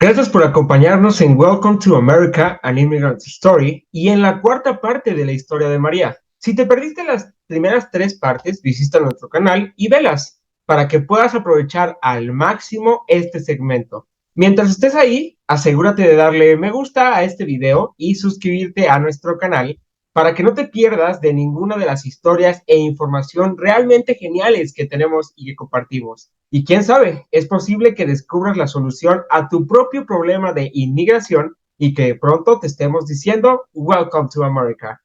Gracias por acompañarnos en Welcome to America, an Immigrant's Story, y en la cuarta parte de la historia de María. Si te perdiste las primeras tres partes, visita nuestro canal y velas para que puedas aprovechar al máximo este segmento. Mientras estés ahí, asegúrate de darle me gusta a este video y suscribirte a nuestro canal para que no te pierdas de ninguna de las historias e información realmente geniales que tenemos y que compartimos. Y quién sabe, es posible que descubras la solución a tu propio problema de inmigración y que pronto te estemos diciendo Welcome to America.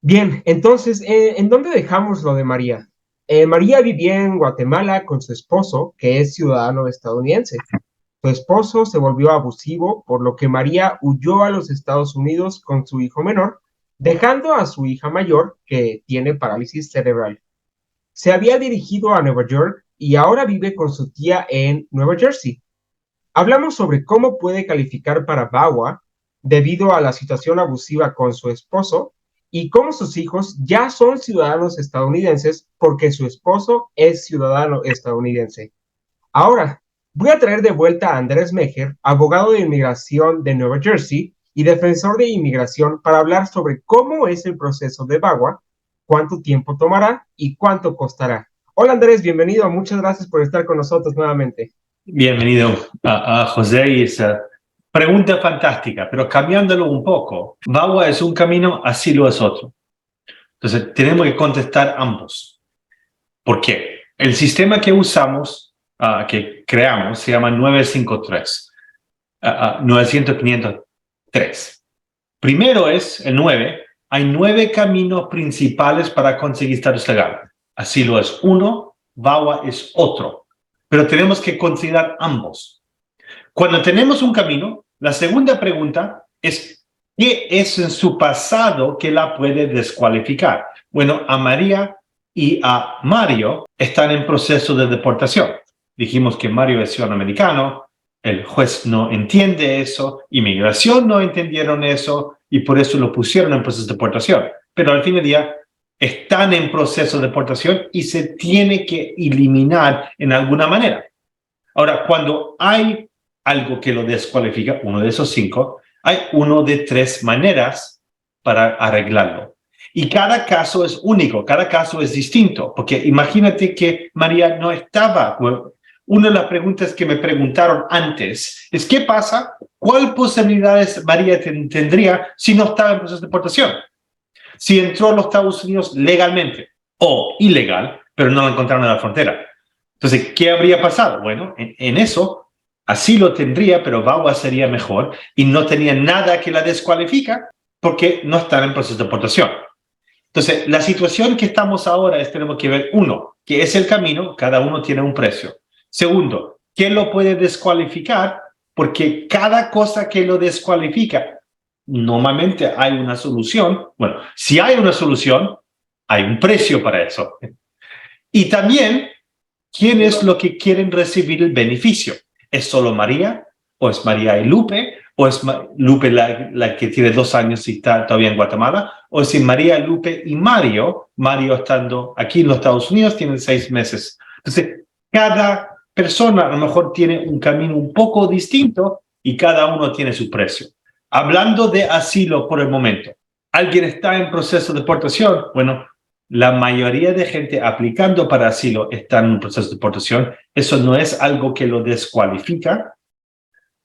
Bien, entonces, ¿en dónde dejamos lo de María? María vivía en Guatemala con su esposo, que es ciudadano estadounidense. Su esposo se volvió abusivo, por lo que María huyó a los Estados Unidos con su hijo menor, dejando a su hija mayor, que tiene parálisis cerebral. Se había dirigido a Nueva York y ahora vive con su tía en Nueva Jersey. Hablamos sobre cómo puede calificar para VAWA debido a la situación abusiva con su esposo y cómo sus hijos ya son ciudadanos estadounidenses porque su esposo es ciudadano estadounidense. Ahora, voy a traer de vuelta a Andrés Mejer, abogado de inmigración de Nueva Jersey y defensor de inmigración, para hablar sobre cómo es el proceso de VAWA, cuánto tiempo tomará y cuánto costará. Hola Andrés, bienvenido. Muchas gracias por estar con nosotros nuevamente. Bienvenido a José y esa pregunta fantástica, pero cambiándolo un poco. VAWA es un camino, asilo es otro. Entonces, tenemos que contestar ambos. ¿Por qué? El sistema que usamos, que creamos, se llama 953, 900-503. Primero es el 9. Hay 9 caminos principales para conseguir estatus legal. Asilo es uno, VAWA es otro. Pero tenemos que considerar ambos. Cuando tenemos un camino, la segunda pregunta es, ¿qué es en su pasado que la puede descualificar? Bueno, a María y a Mario están en proceso de deportación. Dijimos que Mario es ciudadano americano, el juez no entiende eso, inmigración no entendieron eso y por eso lo pusieron en proceso de deportación. Pero al fin del día están en proceso de deportación y se tiene que eliminar en alguna manera. Ahora, cuando hay algo que lo descualifica, uno de esos 5, hay uno de 3 maneras para arreglarlo. Y cada caso es único, cada caso es distinto, porque imagínate que María no estaba. Una de las preguntas que me preguntaron antes es, ¿qué pasa? ¿Cuál posibilidades María tendría si no estaba en proceso de deportación? Si entró a los Estados Unidos legalmente o ilegal, pero no lo encontraron en la frontera. Entonces, ¿qué habría pasado? Bueno, en eso, así lo tendría, pero VAWA sería mejor y no tenía nada que la descualifica porque no estaba en proceso de deportación. Entonces, la situación que estamos ahora es, tenemos que ver, uno, ¿qué es el camino? Cada uno tiene un precio. Segundo, ¿qué lo puede descualificar? Porque cada cosa que lo descualifica, normalmente hay una solución. Bueno, si hay una solución, hay un precio para eso. Y también, ¿quién es lo que quieren recibir el beneficio? ¿Es solo María? ¿O es María y Lupe? ¿O es Lupe la que tiene 2 años y está todavía en Guatemala? ¿O es María, Lupe y Mario? Mario estando aquí en los Estados Unidos tiene 6 meses. Entonces, cada persona a lo mejor tiene un camino un poco distinto y cada uno tiene su precio. Hablando de asilo por el momento, ¿alguien está en proceso de deportación? Bueno, la mayoría de gente aplicando para asilo está en un proceso de deportación. Eso no es algo que lo descualifica.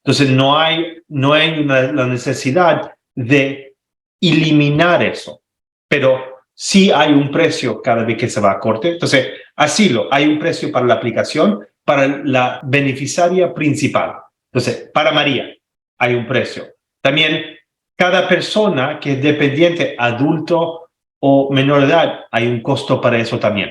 Entonces, no hay la necesidad de eliminar eso. Pero sí hay un precio cada vez que se va a corte. Entonces, asilo, hay un precio para la aplicación, para la beneficiaria principal. Entonces, para María hay un precio. También, cada persona que es dependiente, adulto o menor de edad, hay un costo para eso también.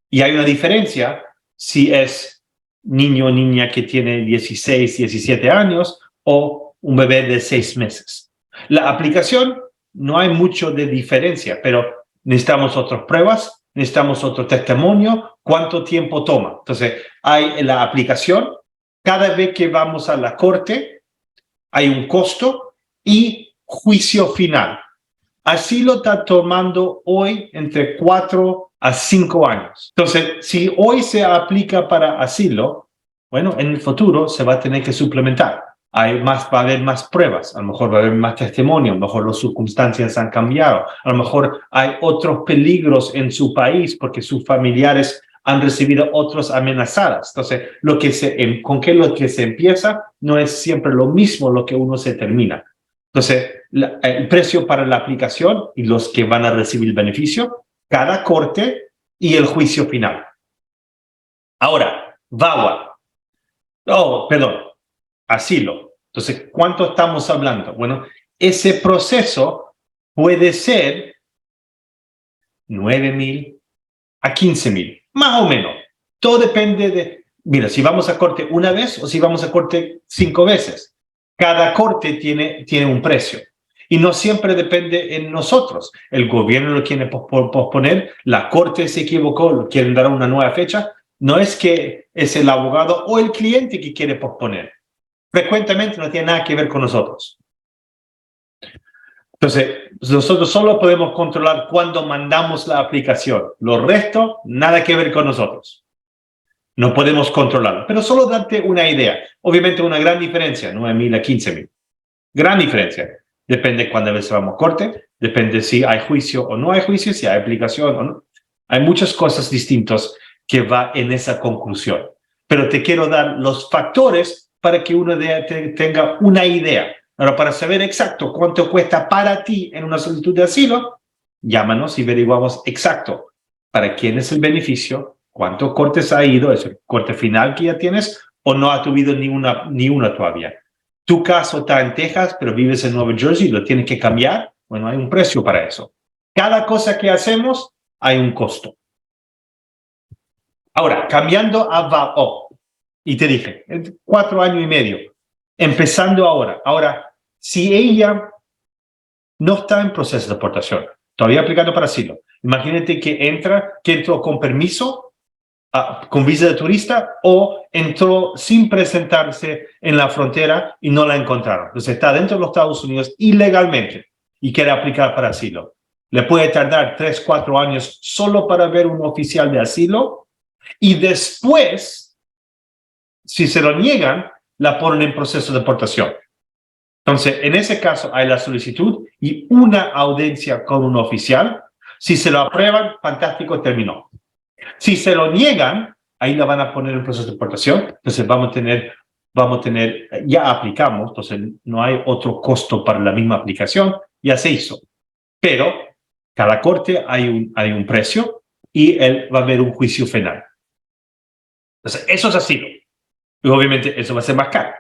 Y hay una diferencia si es niño o niña que tiene 16, 17 años o un bebé de 6 meses. La aplicación no hay mucho de diferencia, pero necesitamos otras pruebas, necesitamos otro testimonio, cuánto tiempo toma. Entonces, hay la aplicación, cada vez que vamos a la corte, hay un costo y juicio final. Asilo está tomando hoy entre 4 a 5 años. Entonces, si hoy se aplica para asilo, bueno, en el futuro se va a tener que suplementar. Va a haber más pruebas, a lo mejor va a haber más testimonio, a lo mejor las circunstancias han cambiado, a lo mejor hay otros peligros en su país porque sus familiares han recibido otros amenazadas. Entonces, lo que se empieza no es siempre lo mismo lo que uno se termina. Entonces, el precio para la aplicación y los que van a recibir el beneficio, cada corte y el juicio final. Ahora, VAWA. Asilo. Entonces, ¿cuánto estamos hablando? Bueno, ese proceso puede ser 9,000 a 15,000, más o menos. Todo depende de, mira, si vamos a corte una vez o si vamos a corte 5 veces. Cada corte tiene un precio. Y no siempre depende en nosotros. El gobierno lo quiere posponer, la corte se equivocó, lo quieren dar una nueva fecha. No es que es el abogado o el cliente que quiere posponer. Frecuentemente no tiene nada que ver con nosotros. Entonces, nosotros solo podemos controlar cuando mandamos la aplicación. Lo resto, nada que ver con nosotros. No podemos controlarlo. Pero solo darte una idea. Obviamente una gran diferencia, 9,000 a 15,000. Gran diferencia. Depende cuándo veces vamos a corte, depende si hay juicio o no hay juicio, si hay aplicación o no. Hay muchas cosas distintas que va en esa conclusión. Pero te quiero dar los factores para que uno tenga una idea. Ahora, para saber exacto cuánto cuesta para ti en una solicitud de asilo, llámanos y averiguamos exacto para quién es el beneficio, cuántos cortes ha ido, es el corte final que ya tienes o no ha tuvido ni una todavía. Tu caso está en Texas, pero vives en Nueva Jersey, lo tienes que cambiar. Bueno, hay un precio para eso. Cada cosa que hacemos, hay un costo. Ahora, cambiando a VAWA, y te dije, 4 años y medio, empezando ahora. Ahora, si ella no está en proceso de deportación, todavía aplicando para asilo, imagínate que entró con permiso, con visa de turista, o entró sin presentarse en la frontera y no la encontraron. Entonces está dentro de los Estados Unidos ilegalmente y quiere aplicar para asilo. Le puede tardar 3, 4 años solo para ver un oficial de asilo y después, si se lo niegan, la ponen en proceso de deportación. Entonces, en ese caso hay la solicitud y una audiencia con un oficial. Si se lo aprueban, fantástico, terminó. Si se lo niegan, ahí la van a poner en proceso de deportación. Entonces vamos a tener, ya aplicamos, entonces no hay otro costo para la misma aplicación, ya se hizo. Pero cada corte hay un precio y va a haber un juicio final. Entonces, eso es asilo. Y obviamente eso va a ser más caro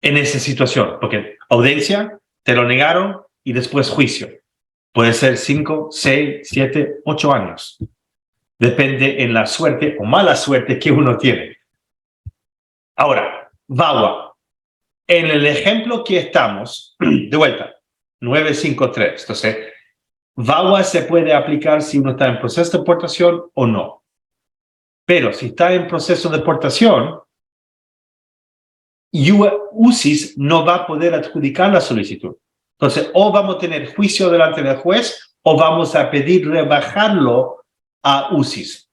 en esa situación, porque audiencia, te lo negaron y después juicio. Puede ser 5, 6, 7, 8 años. Depende en la suerte o mala suerte que uno tiene. Ahora, VAWA. En el ejemplo que estamos, de vuelta, 953. Entonces, VAWA se puede aplicar si uno está en proceso de deportación o no. Pero si está en proceso de deportación, UCIS no va a poder adjudicar la solicitud. Entonces, o vamos a tener juicio delante del juez o vamos a pedir rebajarlo a UCIS.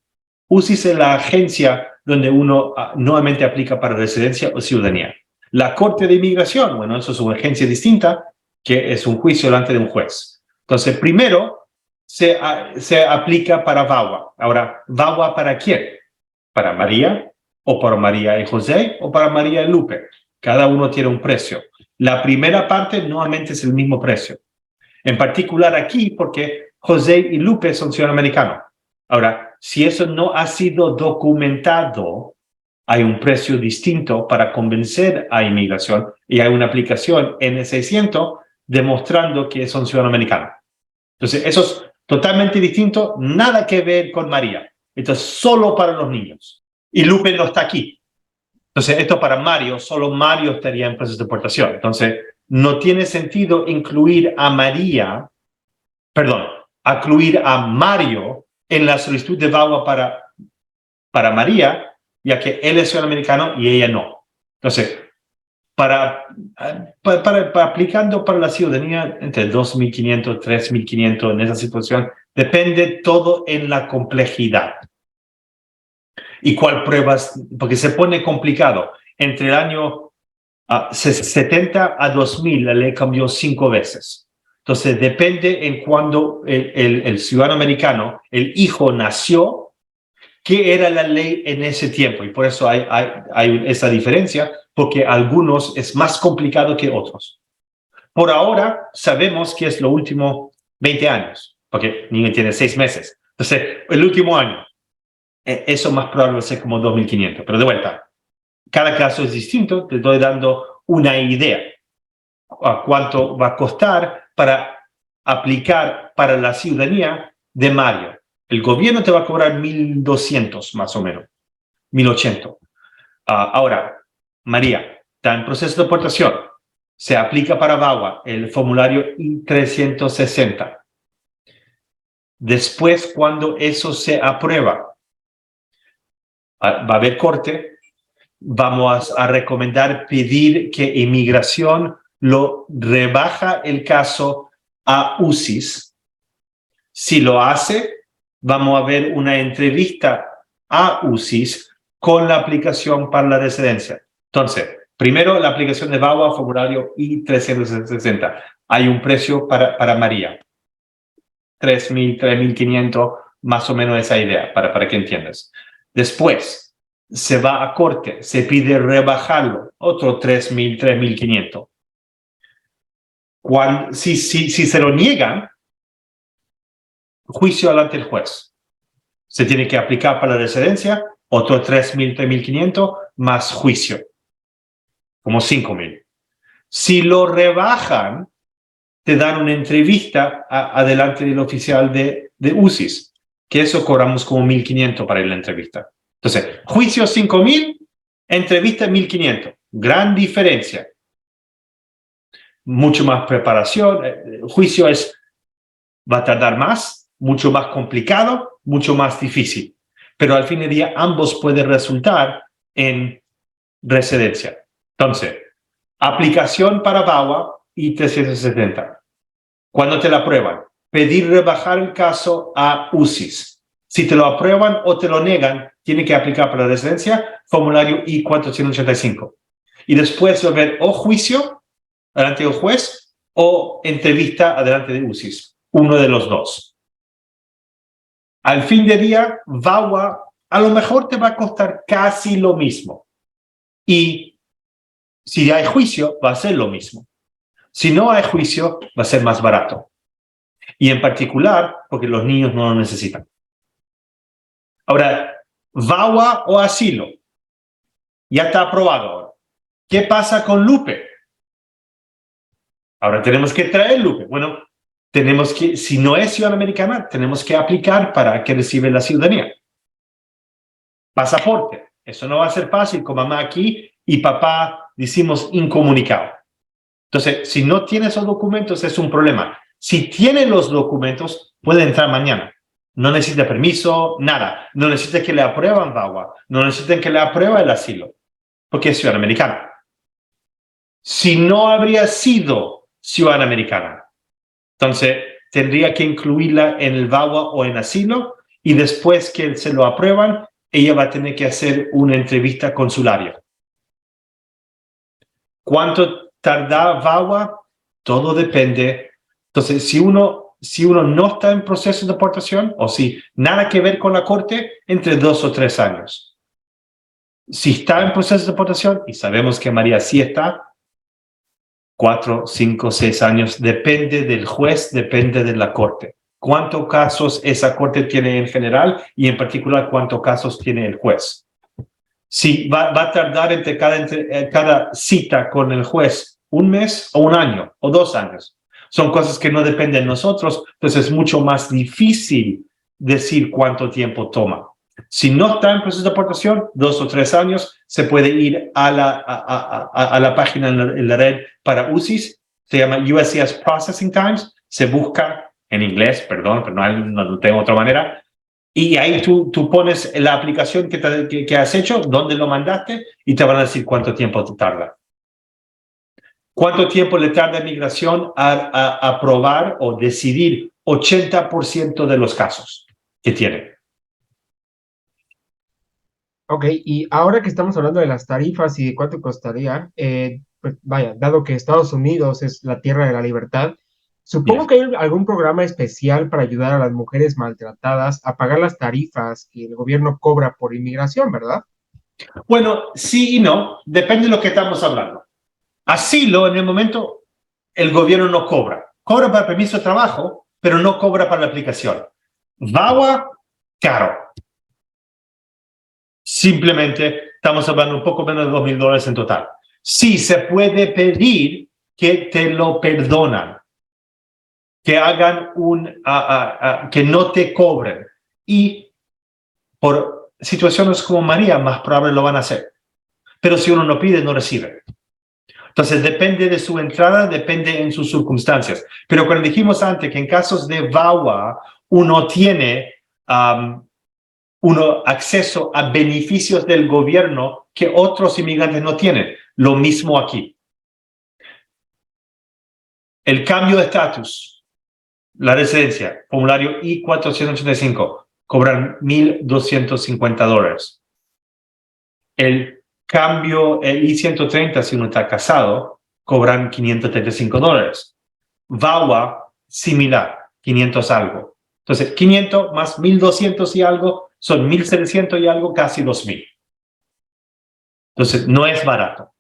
UCIS es la agencia donde uno nuevamente aplica para residencia o ciudadanía. La Corte de Inmigración, bueno, eso es una agencia distinta que es un juicio delante de un juez. Entonces, primero se aplica para VAWA. Ahora, ¿VAWA para quién? ¿Para María? ¿O para María y José? ¿O para María y Lupe? Cada uno tiene un precio. La primera parte nuevamente es el mismo precio. En particular aquí, porque José y Lupe son ciudadanos americanos. Ahora, si eso no ha sido documentado, hay un precio distinto para convencer a inmigración y hay una aplicación N600 demostrando que son ciudadanos americanos. Entonces, eso es totalmente distinto, nada que ver con María. Esto es solo para los niños. Y Lupe no está aquí. Entonces, esto para Mario, solo Mario estaría en proceso de deportación. Entonces, no tiene sentido incluir a Mario en la solicitud de VAWA para María, ya que él es ciudadano americano y ella no. Entonces, aplicando para la ciudadanía entre 2.500, 3.500 en esa situación. Depende todo en la complejidad. ¿Y cuál pruebas? Porque se pone complicado. Entre el año 70 a 2000 la ley cambió 5 veces. Entonces depende en cuando el ciudadano americano, el hijo nació, qué era la ley en ese tiempo. Y por eso hay esa diferencia, porque algunos es más complicado que otros. Por ahora sabemos que es lo último 20 años, porque el niño tiene 6 meses. Entonces, el último año, eso más probable va a ser como 2.500. Pero de vuelta, cada caso es distinto. Te estoy dando una idea a cuánto va a costar para aplicar para la ciudadanía de Mario. El gobierno te va a cobrar 1.200 más o menos, 1.800. Ahora, María, está en proceso de deportación. Se aplica para VAWA el formulario I-360. Después, cuando eso se aprueba, va a haber corte. Vamos a recomendar pedir que inmigración lo rebaja el caso a UCIS. Si lo hace, vamos a ver una entrevista a UCIS con la aplicación para la residencia. Entonces, primero la aplicación de VAWA, formulario I-360. Hay un precio para María. 3.000, 3.500, más o menos esa idea, para que entiendas. Después, se va a corte, se pide rebajarlo, otro 3.000, 3.500. Si se lo niegan, juicio ante el juez. Se tiene que aplicar para la residencia, otro 3.000, 3.500, más juicio, como 5.000. Si lo rebajan, te dan una entrevista adelante del oficial de UCIS, que eso cobramos como 1.500 para ir a la entrevista. Entonces, juicio 5.000, entrevista 1.500. Gran diferencia. Mucho más preparación. Juicio va a tardar más, mucho más complicado, mucho más difícil. Pero al fin del día, ambos pueden resultar en residencia. Entonces, aplicación para VAWA y 370. Cuando te la aprueban, pedir rebajar el caso a UCIS. Si te lo aprueban o te lo negan, tiene que aplicar para la residencia, formulario I-485. Y después va a haber o juicio delante del juez o entrevista adelante de UCIS. Uno de los dos. Al fin de día, VAWA a lo mejor te va a costar casi lo mismo. Y si hay juicio, va a ser lo mismo. Si no hay juicio, va a ser más barato. Y en particular, porque los niños no lo necesitan. Ahora, VAWA o asilo. Ya está aprobado ahora. ¿Qué pasa con Lupe? Ahora tenemos que traer Lupe. Bueno, tenemos que, si no es ciudadana americana, tenemos que aplicar para que reciba la ciudadanía. Pasaporte. Eso no va a ser fácil con mamá aquí y papá, decimos, incomunicado. Entonces, si no tiene esos documentos, es un problema. Si tiene los documentos, puede entrar mañana. No necesita permiso, nada. No necesita que le aprueban VAWA. No necesita que le apruebe el asilo, porque es ciudadana americana. Si no habría sido ciudadana americana, entonces tendría que incluirla en el VAWA o en asilo, y después que se lo aprueban, ella va a tener que hacer una entrevista consularia. ¿Cuánto tarda VAWA? Todo depende. Entonces, si uno no está en proceso de deportación, o si nada que ver con la corte, entre 2 o 3 años. Si está en proceso de deportación, y sabemos que María sí está, 4, 5, 6 años, depende del juez, depende de la corte. ¿Cuántos casos esa corte tiene en general y en particular cuántos casos tiene el juez? Si va a tardar entre cada cita con el juez 1 mes o 1 año o 2 años. Son cosas que no dependen de nosotros, entonces es mucho más difícil decir cuánto tiempo toma. Si no está en proceso de deportación, 2 o 3 años, se puede ir a la página en la red para UCIS, se llama USCIS Processing Times, se busca en inglés, perdón, pero no tengo otra manera, y ahí tú pones la aplicación que has hecho, dónde lo mandaste, y te van a decir cuánto tiempo te tarda. ¿Cuánto tiempo le tarda a migración a aprobar o decidir 80% de los casos que tiene? Ok, y ahora que estamos hablando de las tarifas y de cuánto costaría, pues vaya, dado que Estados Unidos es la tierra de la libertad, supongo Yes. que hay algún programa especial para ayudar a las mujeres maltratadas a pagar las tarifas que el gobierno cobra por inmigración, ¿verdad? Bueno, sí y no, depende de lo que estamos hablando. Asilo, en el momento, el gobierno no cobra. Cobra para permiso de trabajo, pero no cobra para la aplicación. VAWA, caro. Simplemente estamos hablando un poco menos de $2,000 en total. Sí, se puede pedir que te lo perdonan, que hagan que no te cobren. Y por situaciones como María, más probable lo van a hacer. Pero si uno no pide, no recibe. Entonces, depende de su entrada, depende en sus circunstancias. Pero cuando dijimos antes que en casos de VAWA, uno tiene acceso a beneficios del gobierno que otros inmigrantes no tienen. Lo mismo aquí. El cambio de estatus, la residencia, formulario I-485, cobran $1,250. El cambio, el I-130, si uno está casado, cobran $535. VAWA, similar, 500 algo. Entonces, 500 más 1,200 y algo, son 1,700 y algo, casi 2,000. Entonces, no es barato.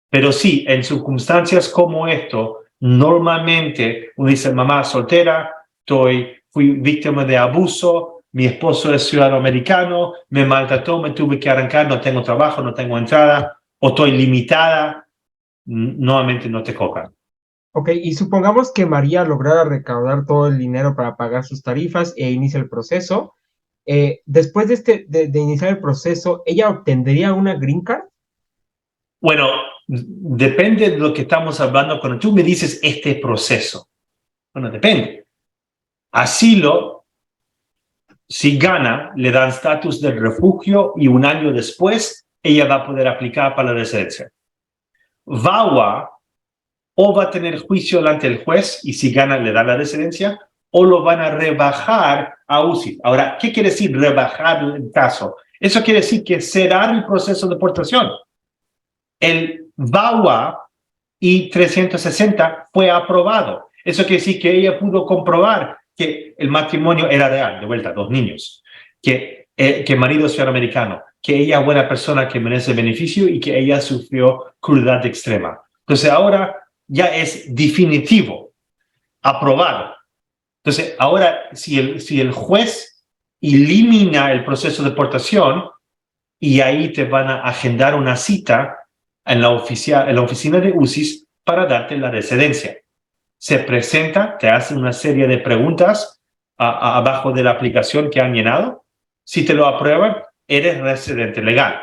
Pero sí, en circunstancias como esto, normalmente uno dice, mamá soltera, fui víctima de abuso, mi esposo es ciudadano americano, me maltrató, me tuve que arrancar, no tengo trabajo, no tengo entrada, o estoy limitada, nuevamente no te cobran. Ok, y supongamos que María lograra recaudar todo el dinero para pagar sus tarifas e inicia el proceso. Después de iniciar el proceso, ¿ella obtendría una green card? Bueno, depende de lo que estamos hablando cuando tú me dices este proceso. Bueno, depende. Asilo, si gana, le dan estatus de refugio y un año después ella va a poder aplicar para la residencia. VAWA o va a tener juicio delante del juez y si gana le da la residencia o lo van a rebajar a UCI. Ahora, ¿qué quiere decir rebajar el caso? Eso quiere decir que cerrar el proceso de deportación. El VAWA I-360 fue aprobado. Eso quiere decir que ella pudo comprobar que el matrimonio era real, de vuelta, 2 niños, que el marido es americano, que ella es buena persona que merece beneficio y que ella sufrió crueldad extrema. Entonces ahora ya es definitivo, aprobado. Entonces ahora si el juez elimina el proceso de deportación y ahí te van a agendar una cita en la oficina de UCIS para darte la residencia. Se presenta, te hacen una serie de preguntas abajo de la aplicación que han llenado. Si te lo aprueban, eres residente legal.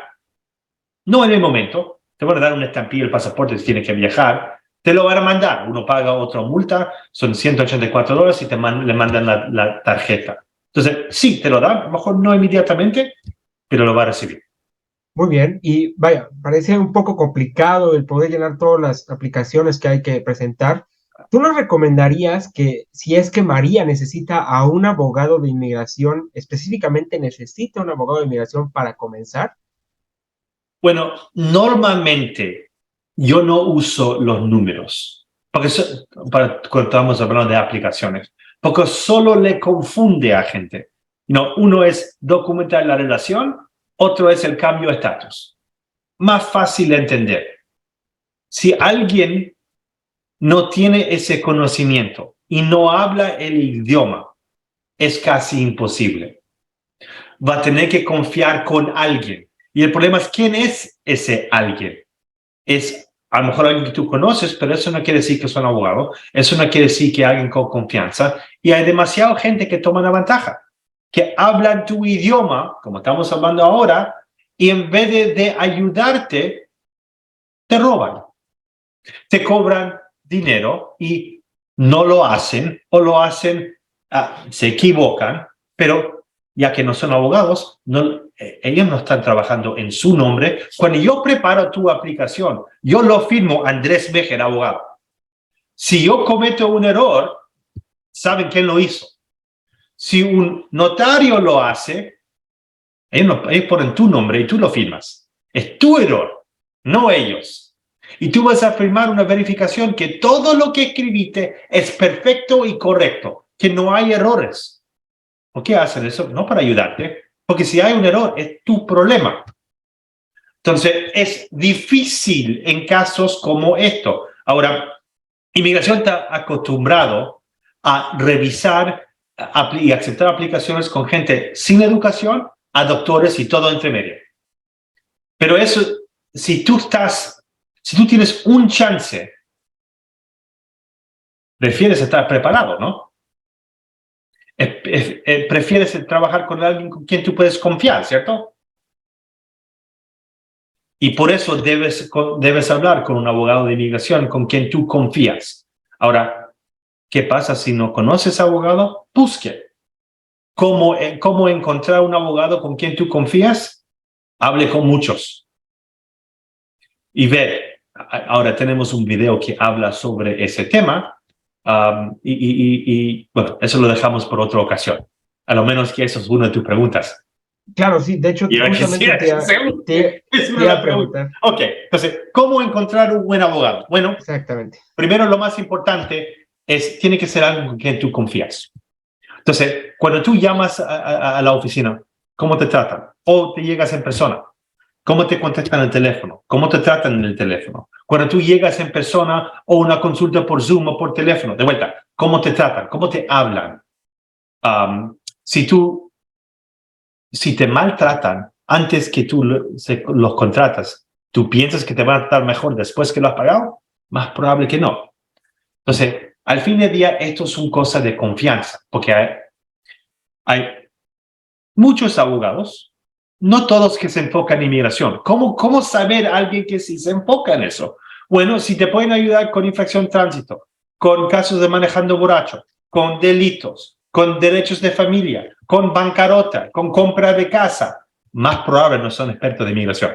No en el momento, te van a dar una estampilla, el pasaporte, si tienes que viajar, te lo van a mandar. Uno paga otra multa, son $184 y le mandan la tarjeta. Entonces, sí, te lo dan, a lo mejor no inmediatamente, pero lo va a recibir. Muy bien, y vaya, parece un poco complicado el poder llenar todas las aplicaciones que hay que presentar. ¿Tú nos recomendarías que si es que María necesita a un abogado de inmigración, específicamente necesita un abogado de inmigración para comenzar? Bueno, normalmente yo no uso los números, porque cuando estamos hablando de aplicaciones, porque solo le confunde a gente. No, uno es documentar la relación, otro es el cambio de estatus. Más fácil de entender. Si alguien no tiene ese conocimiento y no habla el idioma, es casi imposible. Va a tener que confiar con alguien. Y el problema es, ¿quién es ese alguien? Es a lo mejor alguien que tú conoces, pero eso no quiere decir que es un abogado, eso no quiere decir que alguien con confianza, y hay demasiada gente que toma la ventaja, que hablan tu idioma, como estamos hablando ahora, y en vez de ayudarte, te roban, te cobran dinero y no lo hacen, o lo hacen, se equivocan, pero ya que no son abogados, ellos no están trabajando en su nombre. Cuando yo preparo tu aplicación, yo lo firmo Andrés Becher, abogado. Si yo cometo un error, saben quién lo hizo. Si un notario lo hace, ellos ponen tu nombre y tú lo firmas. Es tu error, no ellos. Y tú vas a firmar una verificación que todo lo que escribiste es perfecto y correcto, que no hay errores. ¿Por qué hacen eso? No para ayudarte, porque si hay un error, es tu problema. Entonces, es difícil en casos como esto. Ahora, inmigración está acostumbrado a revisar y aceptar aplicaciones con gente sin educación, a doctores y todo entre medio. Pero eso, si tú tienes un chance, prefieres estar preparado, ¿no? Prefieres trabajar con alguien con quien tú puedes confiar, ¿cierto? Y por eso debes hablar con un abogado de inmigración con quien tú confías. Ahora, ¿qué pasa si no conoces abogado? Busque. ¿Cómo encontrar un abogado con quien tú confías? Hable con muchos. Y ve, ahora tenemos un video que habla sobre ese tema. Bueno, eso lo dejamos por otra ocasión. A lo menos que eso es una de tus preguntas. Claro, sí, de hecho, justamente te iba a preguntar. Ok, entonces, ¿cómo encontrar un buen abogado? Bueno, exactamente. Primero, lo más importante tiene que ser alguien con quien tú confías. Entonces, cuando tú llamas a la oficina, ¿cómo te tratan? O te llegas en persona, ¿cómo te contestan el teléfono? ¿Cómo te tratan en el teléfono? Cuando tú llegas en persona o una consulta por Zoom o por teléfono, de vuelta, ¿cómo te tratan? ¿Cómo te hablan? Si te maltratan antes que tú los contratas, ¿tú piensas que te van a tratar mejor después que lo has pagado? Más probable que no. Entonces, al fin del día, esto es una cosa de confianza, porque hay muchos abogados, no todos que se enfocan en inmigración. ¿Cómo saber a alguien que sí se enfoca en eso? Bueno, si te pueden ayudar con infracción de tránsito, con casos de manejando borracho, con delitos, con derechos de familia, con bancarrota, con compra de casa, más probable no son expertos de inmigración.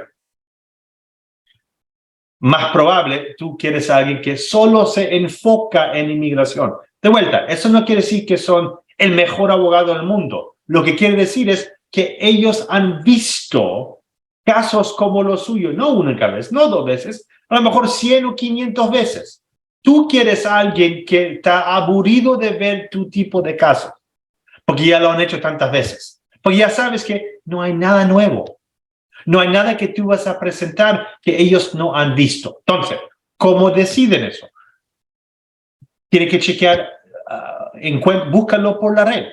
Más probable tú quieres a alguien que solo se enfoca en inmigración. De vuelta, eso no quiere decir que son el mejor abogado del mundo. Lo que quiere decir es que ellos han visto casos como los suyos, no una vez, no 2 veces, a lo mejor 100 o 500 veces. Tú quieres a alguien que está aburrido de ver tu tipo de casos, porque ya lo han hecho tantas veces, porque ya sabes que no hay nada nuevo. No hay nada que tú vas a presentar que ellos no han visto. Entonces, ¿cómo deciden eso? Tiene que chequear, búscalo por la red.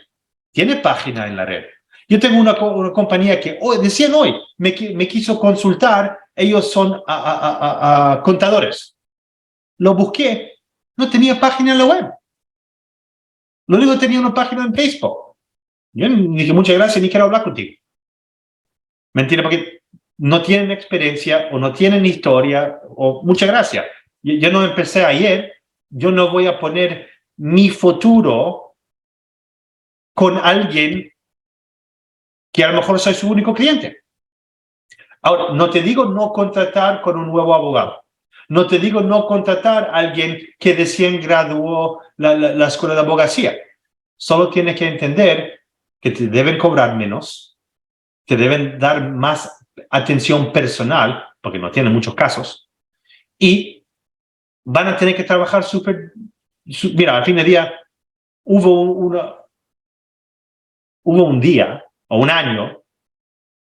Tiene página en la red. Yo tengo una compañía que decían hoy, me quiso consultar, ellos son contadores. Lo busqué, no tenía página en la web. Lo único que tenía una página en Facebook. Yo dije, muchas gracias, ni quiero hablar contigo. Mentira, porque no tienen experiencia o no tienen historia, o muchas gracias. Yo no empecé ayer, yo no voy a poner mi futuro con alguien que a lo mejor soy su único cliente. Ahora, no te digo no contratar con un nuevo abogado. No te digo no contratar a alguien que recién graduó la escuela de abogacía. Solo tienes que entender que te deben cobrar menos, te deben dar más atención personal, porque no tienen muchos casos, y van a tener que trabajar mira, al fin del día, hubo un día o un año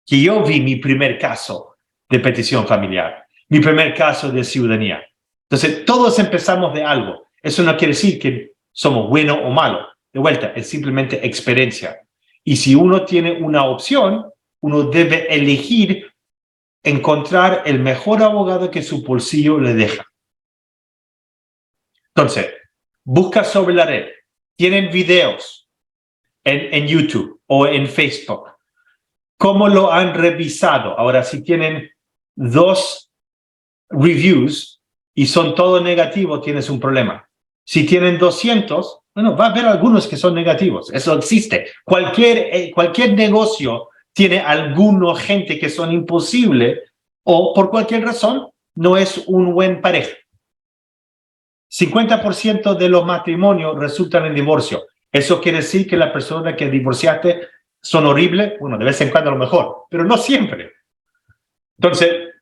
que yo vi mi primer caso de petición familiar, mi primer caso de ciudadanía. Entonces, todos empezamos de algo. Eso no quiere decir que somos buenos o malos. De vuelta, es simplemente experiencia. Y si uno tiene una opción, uno debe elegir encontrar el mejor abogado que su bolsillo le deja. Entonces, busca sobre la red. Tienen videos en YouTube o en Facebook. ¿Cómo lo han revisado? Ahora, si tienen 2 reviews y son todo negativo, tienes un problema. Si tienen 200, Bueno, va a haber algunos que son negativos. Eso existe. Cualquier negocio tiene alguna gente que son imposibles o por cualquier razón no es un buen pareja. 50% de los matrimonios resultan en divorcio. Eso quiere decir que la persona que divorciaste son horribles. Bueno, de vez en cuando a lo mejor, pero no siempre. Entonces,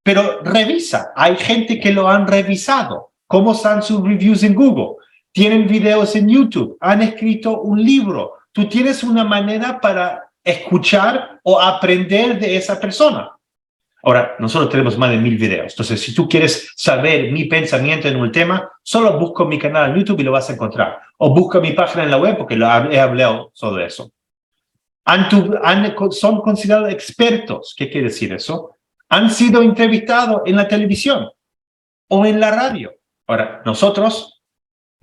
pero revisa. Hay gente que lo han revisado. ¿Cómo están sus reviews en Google? Tienen videos en YouTube. Han escrito un libro. Tú tienes una manera para escuchar o aprender de esa persona. Ahora, nosotros tenemos más de 1000 videos. Entonces, si tú quieres saber mi pensamiento en un tema, solo busca mi canal en YouTube y lo vas a encontrar. O busca mi página en la web porque he hablado sobre eso. Son considerados expertos. ¿Qué quiere decir eso? Han sido entrevistados en la televisión o en la radio. Ahora, nosotros,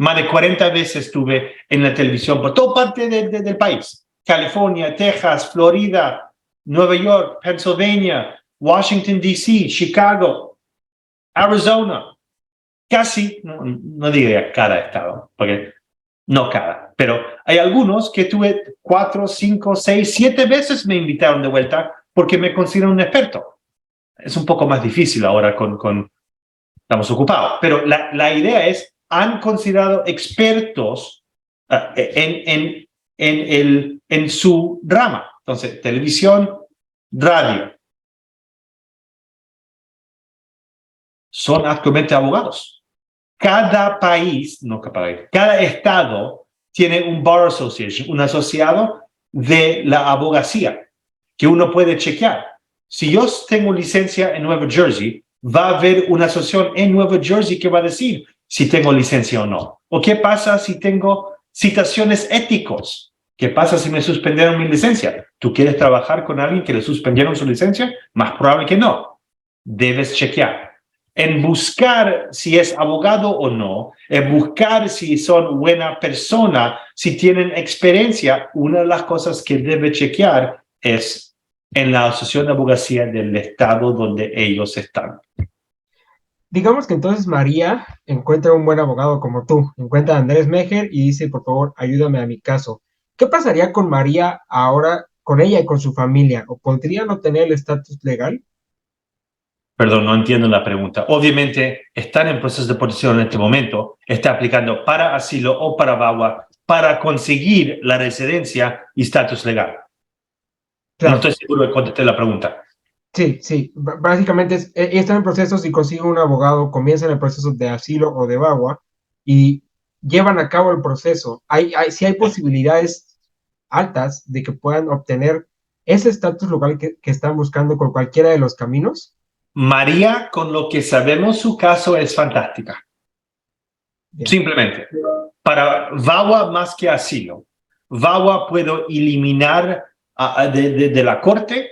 más de 40 veces estuve en la televisión por toda parte del país. California, Texas, Florida, Nueva York, Pennsylvania, Washington, D.C., Chicago, Arizona. Casi, no diría cada estado, porque no cada, pero hay algunos que tuve 4, 5, 6, 7 veces me invitaron de vuelta porque me consideran un experto. Es un poco más difícil ahora estamos ocupados, pero la idea es, han considerado expertos en su rama. Entonces, televisión, radio. Son actualmente abogados. Cada país, cada estado tiene un Bar Association, un asociado de la abogacía, que uno puede chequear. Si yo tengo licencia en Nueva Jersey, va a haber una asociación en Nueva Jersey que va a decir si tengo licencia o no. ¿O qué pasa si tengo citaciones éticos? ¿Qué pasa si me suspendieron mi licencia? ¿Tú quieres trabajar con alguien que le suspendieron su licencia? Más probable que no. Debes chequear. En buscar si es abogado o no, en buscar si son buena persona, si tienen experiencia, una de las cosas que debe chequear es en la asociación de abogacía del estado donde ellos están. Digamos que entonces María encuentra un buen abogado como tú, encuentra a Andrés Mejer y dice, por favor, ayúdame a mi caso. ¿Qué pasaría con María ahora, con ella y con su familia? ¿O podría no tener el estatus legal? Perdón, no entiendo la pregunta. Obviamente, están en proceso de protección en este momento, está aplicando para asilo o para VAWA para conseguir la residencia y estatus legal. Claro. No estoy seguro de contestar la pregunta. Sí. Básicamente están en procesos y consiguen un abogado, comienzan el proceso de asilo o de VAWA y llevan a cabo el proceso. Sí hay posibilidades altas de que puedan obtener ese estatus legal que están buscando con cualquiera de los caminos. María, con lo que sabemos, su caso es fantástica. Bien. Simplemente. Para VAWA más que asilo. VAWA puedo eliminar de la corte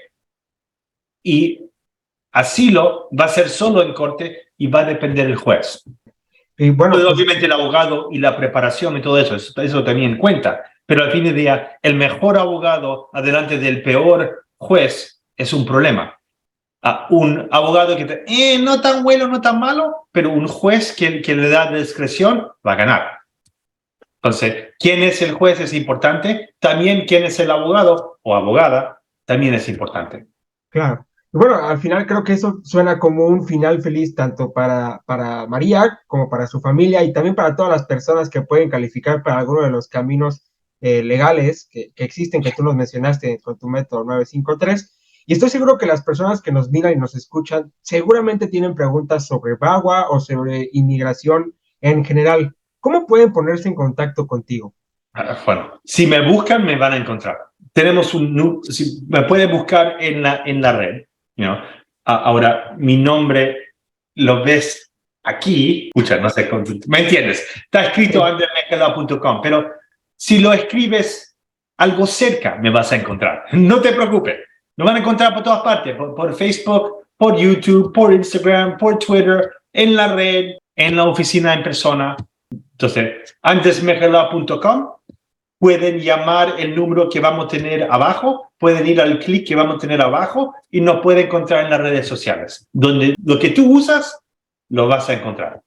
y asilo va a ser solo en corte y va a depender del juez. Y bueno, pues, obviamente el abogado y la preparación y todo eso también en cuenta. Pero al fin del día, el mejor abogado adelante del peor juez es un problema. Un abogado que no tan bueno, no tan malo, pero un juez que le da discreción va a ganar. Entonces, ¿quién es el juez es importante? También quién es el abogado o abogada también es importante. Claro. Bueno, al final creo que eso suena como un final feliz tanto para María como para su familia y también para todas las personas que pueden calificar para alguno de los caminos legales que existen, que tú nos mencionaste con tu método 953. Y estoy seguro que las personas que nos miran y nos escuchan seguramente tienen preguntas sobre VAWA o sobre inmigración en general. ¿Cómo pueden ponerse en contacto contigo? Bueno, si me buscan, me van a encontrar. Me puede buscar en la red. Ahora, mi nombre lo ves aquí. Escucha, no sé, ¿me entiendes? Está escrito andermejela.com, pero si lo escribes algo cerca, me vas a encontrar. No te preocupes. Lo van a encontrar por todas partes, por Facebook, por YouTube, por Instagram, por Twitter, en la red, en la oficina en persona. Entonces, andersmejela.com. Pueden llamar el número que vamos a tener abajo, pueden ir al clic que vamos a tener abajo y nos pueden encontrar en las redes sociales. Donde lo que tú usas, lo vas a encontrar.